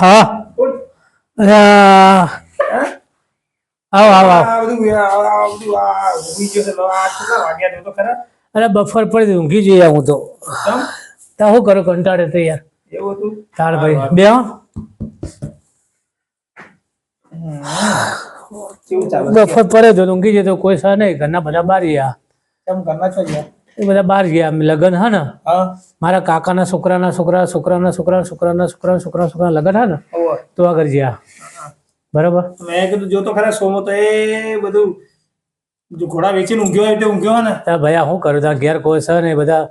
હા અરે આવો આવો અરે બફર પડી ઊંઘી જઈએ હું તો શું કરું કંટાળે તો યાર તાર ભાઈ બે બફર પડે તો ઊંઘી જાય તો કોઈ સર નહીં ઘરના બધા બહાર ગયા એ બધા બહાર ગયા લગ્ન હે ને મારા કાકાના છોકરાના છોકરા છોકરાના છોકરા છોકરાના છોકરા છોકરા છોકરા લગ્ન હે ને તો આગળ ગયા બરાબર મેં કીધું જો તો ખરા સોમો તો એ બધું જો ઘોડા વેચીને ઊંઘ્યો હોય એટલે ઊંઘ્યો ને ત્યાં ભાઈ શું કરું ત્યાં ઘેર કોઈ છે ને બધા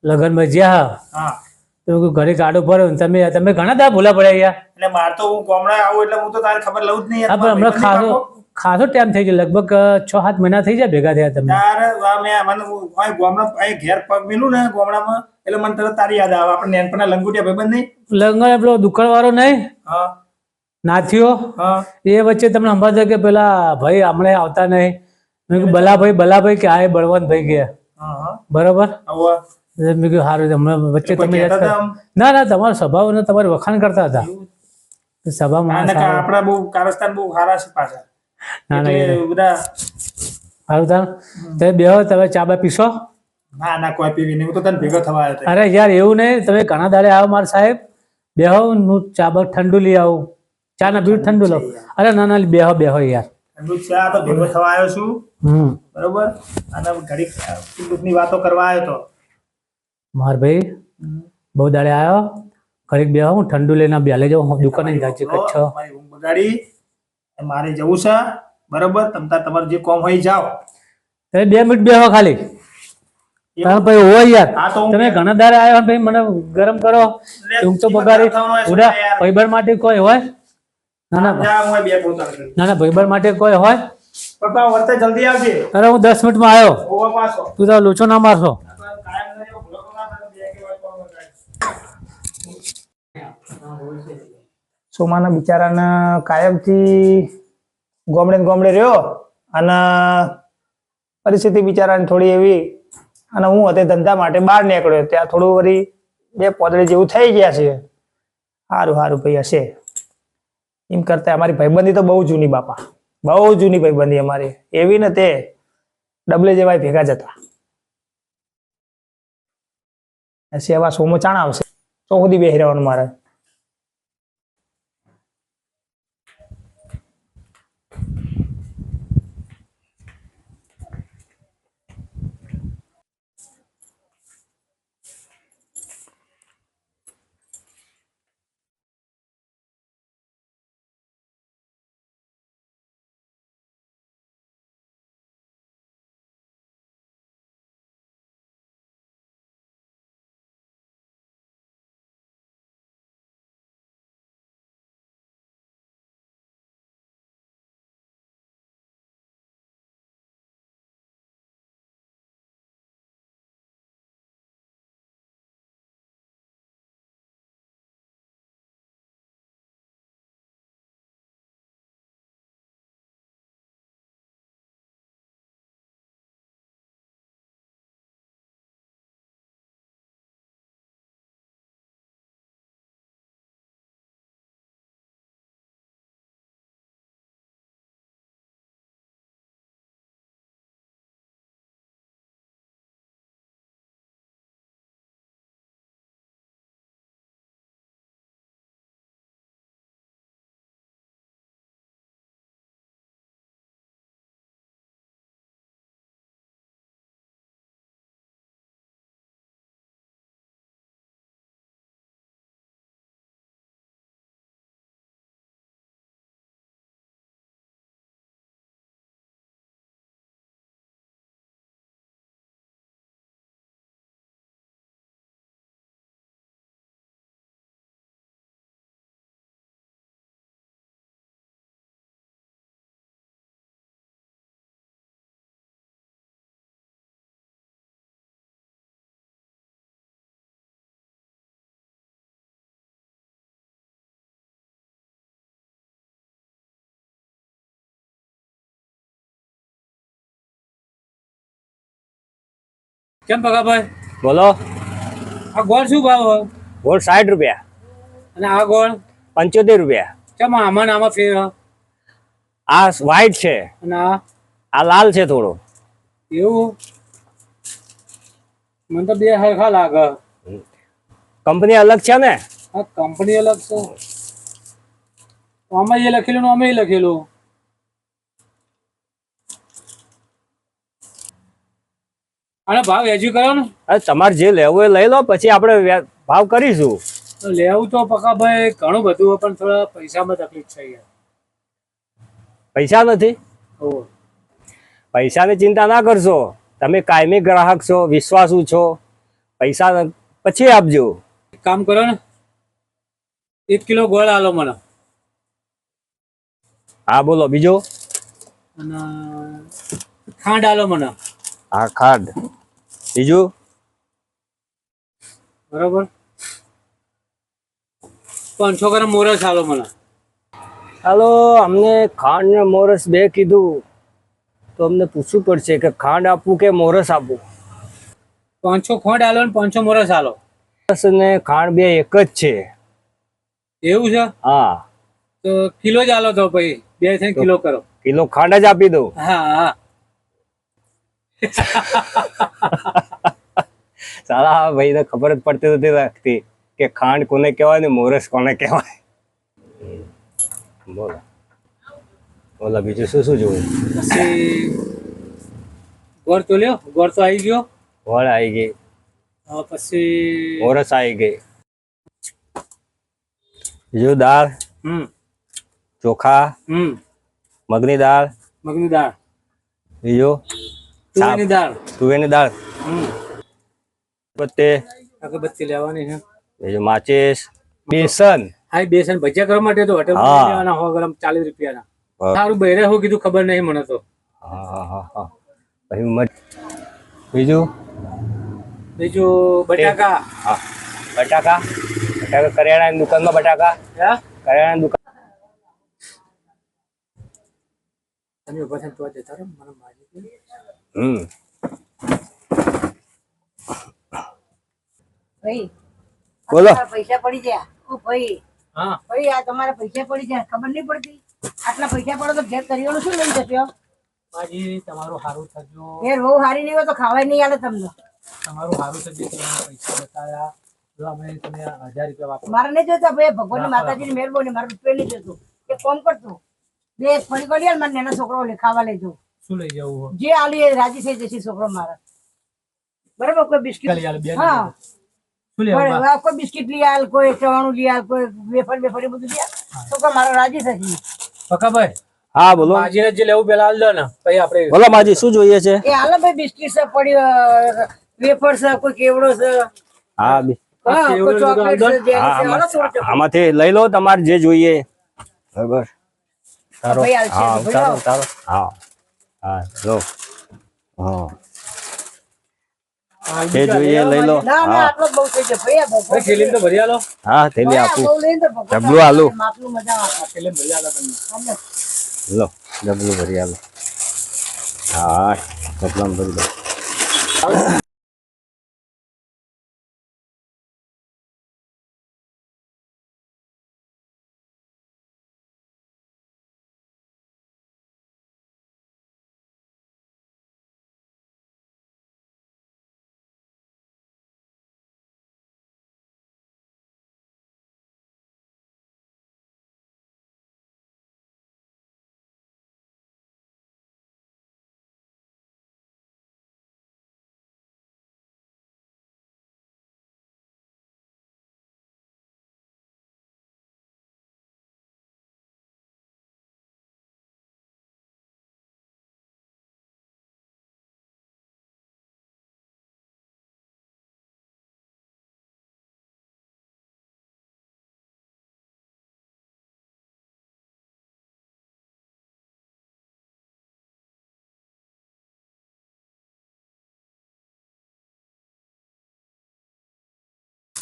લગ્નમાં જ્યાં હા તો ઘરે ગાડો ભરો તમે તમે ઘણા દાડા ભૂલા પડ્યા યાર એટલે માર તો હું ગામડે આવું એટલે હું તો તારે ખબર લઉં જ નહીં હા પણ હમણાં ખાસો ટાઈમ થઈ ગયો લગભગ 6-7 મહિના થઈ જાય ભેગા થયા તમે તારે મેં મને ગામડા ઘેર પગ મિલું ને ગામડામાં એટલે મને તરત તારી યાદ આવે આપણે નેનપણના લંગુટિયા ભાઈબંધ નહીં લંગર પેલો દુકાળ વાળો નહીં હા નાથીઓ હા એ વચ્ચે તમને સંભાળતા કે પેલા ભાઈ હમણાં આવતા નહીં મેં કીધું બલાભાઈ કે આ બળવંત ભાઈ ગયા હા બરોબર આવો મેં કીધું સારું હમણાં વચ્ચે તમે ના ના તમારો સ્વભાવ અને તમારું વખાણ કરતા હતા સભામાં આપણા બહુ કારસ્તાન બહુ સારા છે પાછા ના ના એટલે બધા સારું તાર તમે બેહો તમે ચા બા પીશો ના ના કોઈ પીવી નહીં હું તો તને ભેગો થવા આવ્યો હતો અરે યાર એવું નહીં તમે ઘણા દાડે આવો મારા સાહેબ બેહો હું ચા બા ઠંડુ લઈ આવું ચા ના પીવું ઠંડુ લો અરે ના ના બેહો બેહો યાર ઠંડુ ચા તો ભેગો થવા આવ્યો છું બરોબર અને ઘડીક દુઃખની વાતો કરવા આવ્યો તો માર ભાઈ બહુ દાડે આવ્યો ઘડીક બેહો હું ઠંડુ લઈને બેલે જાઉં દુકાને જાય છે કચ્છ મારી ઊંઘ બગાડી મારે જવું છે બરોબર તમારે જે કોમ હોય જાઓ તમે 2 મિનિટ બેહો ખાલી ભાઈ હોય યાર તમે ઘણા દાડે આવ્યો ભાઈ મને ગરમ કરો ઊંઘ તો બગાડી ઉડા ભાઈબર માટે કોઈ હોય ના ના ભાઈબર માટે કોઈ હોય પપ્પા વર્તે જલ્દી આવજે અરે હું 10 મિનિટમાં આવ્યો ઓવા પાછો તું તો લોચો ના મારશો સોમાના બિચારાના કાયમથી ગોમડે રહ્યો અને પરિસ્થિતિ બિચારાની થોડી એવી અને હું અત્યારે ધંધા માટે બહાર નીકળ્યો ત્યાં થોડું વળી 2 પોદડી જેવું થઈ ગયા છે સારું ભાઈ હશે એમ કરતા અમારી ભાઈબંધી તો બહુ જૂની બાપા બહુ જૂની ભાઈબંધી અમારી એવી ને તે ડબલે જેવાય ભેગા જતા સેવા સોમો ચાણ આવશે તો સુધી બેસી રહેવાનું મારે કેમ પગાભાઈ બોલો આ ગોળ શું ભાવ હોય ગોળ 60 રૂપિયા અને આ ગોળ ₹75. કેમ આમાં ને આમાં ફેર આ વ્હાઈટ છે, અને આ આ લાલ છે થોડો. એવું મને તો બે હરખા લાગે. કંપની અલગ છે ને. આ કંપની અલગ છે. આમાં એ લખેલું ને આમાં એ લખેલું. અને ભાવ વેચી કરો ને. અરે તમારે જે લેવું એ લઈ લો, પછી આપણે ભાવ કરીશું. તો લેવું તો પકા ભાઈ ઘણું બધું હોય, પણ થોડા પૈસામાં તકલીફ છે યાર. પૈસા નથી? ઓહ. પૈસાની ચિંતા ના કરશો, તમે કાયમી ગ્રાહક છો, વિશ્વાસુ છો. પૈસા પછી આપજો. એક કામ કરો ને, 1 કિલો ગોળ આલો મને. હા બોલો બીજો. અને ખાંડ આલો મને. હા ખાંડ. બીજું? બરોબર. 500 ગ્રામ મોરસ આલો મને. હાલો, અમને ખાંડ ને મોરસ બે કીધું, તો અમને પૂછવું પડશે કે ખાંડ આપવું કે મોરસ આપવું. 500 ખાંડ આલો ને 500 મોરસ આલો. મોરસ ને ખાંડ બે એક જ છે. એવું છે? હા. તો કિલો જ આલો તો ભાઈ, 2 થઈને કિલો કરો. કિલો ખાંડ જ આપી દઉં. હા હા. સારા ભાઈ ને ખબર જ પડતી નથી રાખતી કે ખાંડ કોને કહેવાય ને મોરસ કોને કહેવાય. બોલો બોલો બીજું શું શું જોવું? પછી ગોળ તો લ્યો, ગોળ તો આવી ગયો. ગોળ આવી ગઈ. પછી મોરસ આવી ગઈ. બીજું દાળ, ચોખા, મગની દાળ, બીજું તુવેરની દાળ, તુવેરની દાળ, અગરબત્તી લેવાની છે, બીજું માચીસ, બેસન. હા બેસન ભજીયા કરવા માટે તો હોટેલ લેવાના 100 ગ્રામ 40 રૂપિયાના. સારું બહેરે હું કીધું ખબર નહીં મને તો. બીજું બટાકા. હા બટાકા. બટાકા કરિયાણાની દુકાનમાં બટાકા. કરિયાણાની દુકાન. તમે ઉભા થઈને તો જતા રહો મને મારી. ભાઈ બોલો. પૈસા પડી ગયા. ઓ ભાઈ, હા ભાઈ આ તમારા પૈસા પડી ગયા, ખબર નહીં પડતી? આટલા પૈસા પડે તો ઘેર કરિયાણું શું લઈ જશો? બાજી તમારું સારું થજો. ઘેર બહુ હારી નહીં હોય તો ખાવાય નહીં આલે તમને. તમારું સારું થજો. પૈસા બતાવ્યા જો અમે તમે 1000 રૂપિયા વાપરો. મારે નહીં જોતા ભાઈ, ભગવાનની માતાજીની મહેરબાની, મારું રૂપિયા નહીં જોતું. એક કામ કરતું, બે ફરી કરી મારા નાના છોકરો ખાવા લઈ જાઉં. શું લઈ જવું? જે આલી એ રાજી થઈ જશે છોકરો મારા. બરાબર? કોઈ બિસ્કિટ, હા શું લેવું? કોઈ બિસ્કિટ લઈ આલ, કોઈ ચવાણું લઈ આલ, કોઈ વેફર વેફર બધું લઈ આલ, છોકરો મારો રાજી થશે. પકાભાઈ. હા બોલો. માજીને જે લેવું પેલા હાલ દો ને, પછી આપણે બોલો માજી શું જોઈએ છે? એ હાલો ભાઈ, બિસ્કિટ છે પડી, વેફર છે, કોઈ કેવડો છે, હા કોઈ ચોકલેટ છે, જેમ છે, હાલો થોડું. આમાંથી લઈ લો તમારે જે જોઈએ. બરાબર. સારો. ભાઈ હાલશે હા તો ભાઈ સારો આવો. સારો. હા હા લો. હા જે જોઈએ લઈ લો. ના ના, આટલો જ બહુ થઈ જાય ભાઈ. આ ભગવાન થેલી તો ભરી આલો. હા થેલી ભાઈ, આ આપું. બહુ લઈને તો ભગવાન ડબલું આલુ. માપનું મજા આવે. થેલી ભરી આલો તમને. હાલો. લો ડબલું ભરી આલો. હા ડબલામાં ભરી દો.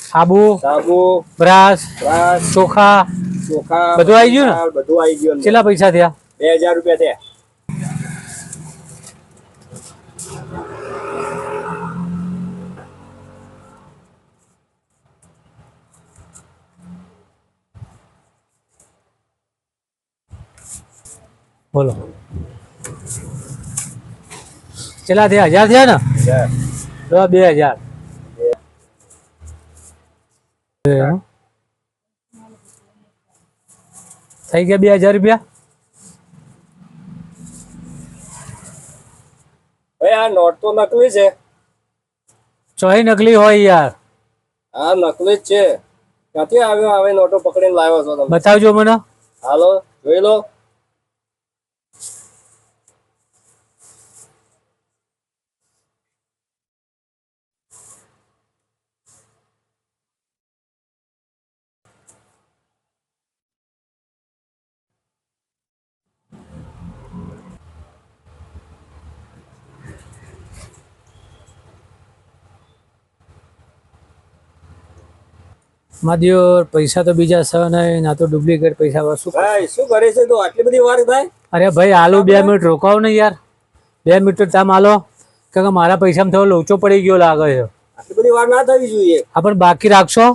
સાબુ, બ્રાસ, ચોખા બધું આવી ગયું ને? બધું આવી ગયું. કેટલા પૈસા થયા? 2000 રૂપિયા થયા. બોલો કેટલા થયા 1000 થયા ને 2000 થઈ ગયા 2000 રૂપિયા. ભાઈ આ નોટ તો નકલી છે. ચોહી નકલી હોય યાર. હા નકલી જ છે. ક્યાંથી આવ્યો આવે નોટો પકડીને લાવ્યો છો તમે? બતાવજો મને. હાલો જોઈ લો. માધ્યો પૈસા તો બીજા છે નહીં, ના તો ડુપ્લિકેટ પૈસા વસ્તુ. ભાઈ શું કરે છે તો આટલી બધી વાર થાય? અરે ભાઈ આલુ 2 મિનિટ રોકાવ ને યાર. 2 મિનિટ તમે આલો, કારણ કે મારા પૈસામાં થોડો લોચો પડી ગયો લાગે છે. આટલી બધી વાર ના થવી જોઈએ. હા પણ બાકી રાખશો?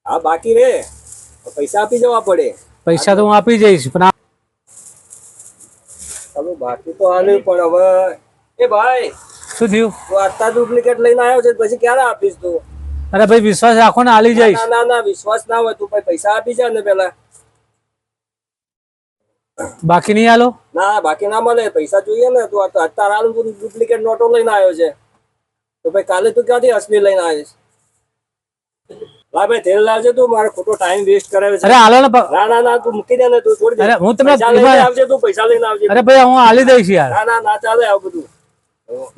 હા બાકી રે, પૈસા આપી જવા પડે. પૈસા તો હું આપી જઈશ પણ ચાલો બાકી તો આલ્યું પણ હવે એ ભાઈ શું થયું? તું આટલા ડુપ્લિકેટ લઈને આવ્યો છે પછી ક્યારે આપીશ તું? અરે ભાઈ વિશ્વાસ રાખો ને, આલી જઈશ. ના ના ના વિશ્વાસ ના હોય તું પૈસા આપી જા ને પેલા. બાકી નહીં આલો? ના બાકી ના મળે, પૈસા જોઈએ ને. તું અત્યારે હાલ ડુપ્લિકેટ નોટો લઈને આવ્યો છે તો ભાઈ કાલે તું ક્યાંથી અસલી લઈને આવીશ? હા ભાઈ તેલ લાવજે, તું મારો ખોટો ટાઈમ વેસ્ટ કરાવે છે. અરે આલો ને. ના ના ના તું મૂકી દે ને, તું છોડી દે. અરે હું તમને પૈસા લઈને આવજે, તું પૈસા લઈને આવજે. અરે ભાઈ હું આલી દઈશ યાર. ના ના ના ચાલે આવું બધું.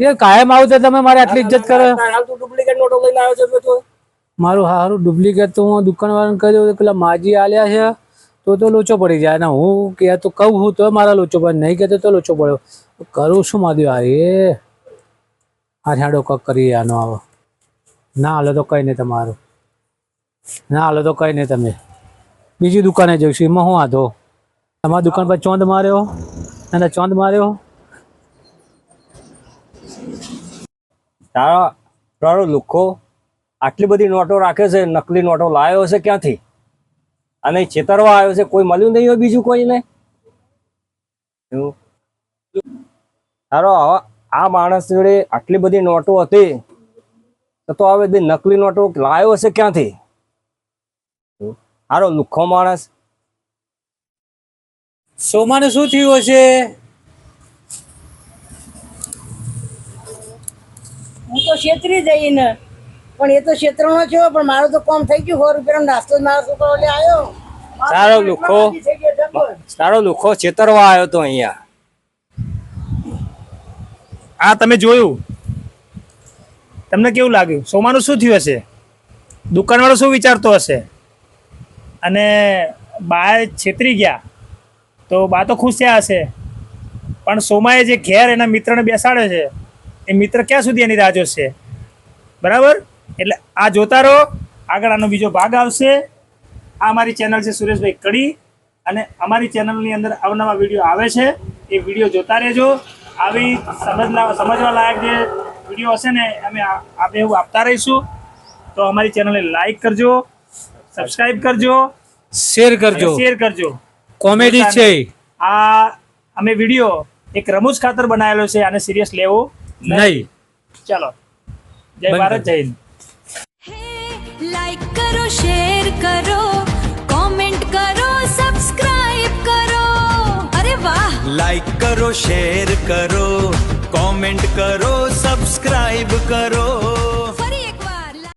યાર કાયમ આવું તો તમે મારી આટલી ઇજ્જત કરો. હાલ તું ડુપ્લિકેટ નોટો લઈને આવ્યો છે તો મારું હારું ડુપ્લિકેટ તો હું દુકાનવાળાને કહી દઉં, પેલા માજી આલ્યા છે તો લોચો પડી જાય ને. હું કે તો કહું હું તો મારા લોચો પડે, નહીં કહેતો તો લોચો પડ્યો. કરું શું માધ્યો? આ એ આ છાડો કક કરી આનો આવો. ના હાલો તો કઈ નહીં તમારું. ના હાલો તો કઈ નહીં, તમે બીજી દુકાને જઈશું. એમાં હું વાંધો? તમારી દુકાન પર ચોંદ માર્યો અને ચોંદ માર્યો. તારો લુખો આટલી બધી નોટો રાખે છે, નકલી નોટો લાવ્યો છે ક્યાંથી? અને છેતરવા આવ્યો છે, કોઈ મળ્યું નહીં હોય બીજું કોઈને? તારો આ માણસ જોડે આટલી બધી નોટો હતી તો હવે નકલી નોટો લાવ્યો છે ક્યાંથી? તારો લુખો માણસ. સોમાને શું થયું હશે? હું તો છેતરી જઈને, પણ એ તો ક્ષેત્રનો છો. પણ મારું તો કામ થઈ ગયું. 100 રૂપિયાનો નાસ્તો જ મારો છોકરો લે આવ્યો. તારો લુખો તારો લુખો છેતરવા આવ્યો તો અહીંયા. આ તમે જોયું, તમને કેવું લાગ્યું? સોમાનું શું થયું હશે? દુકાનવાળો શું વિચારતો હશે? અને બા છેતરી ગયા તો બા તો ખુશ થયા હશે, પણ સોમાએ જે ઘેર એના મિત્રને બેસાડે છે એ મિત્ર ક્યાં સુધી એની રાહ જોશે? બરાબર? એટલે આ જોતા રહો, આગળ આનો બીજો ભાગ આવશે. આ અમારી ચેનલ છે સુરેશભાઈ કડી, અને અમારી ચેનલની અંદર અવનવા વિડીયો આવે છે. એ વિડીયો જોતા રહેજો. આવી સમજવા લાયક જે વિડીયો હશે ને અમે આપણે એવું આપતા રહીશું. તો અમારી ચેનલને લાઈક કરજો, સબસ્ક્રાઈબ કરજો, શેર કરજો. કોમેડી છે આ. અમે વિડીયો એક રમૂજ ખાતર બનાવેલો છે, આને સિરિયસ લેવો નહીં. ચાલો, જય ભારત, જય હિન્દ. लाइक करो, शेर करो, कमेंट करो, सब्सक्राइब करो. अरे वाह! लाइक करो, शेर करो, कमेंट करो, सब्सक्राइब करो.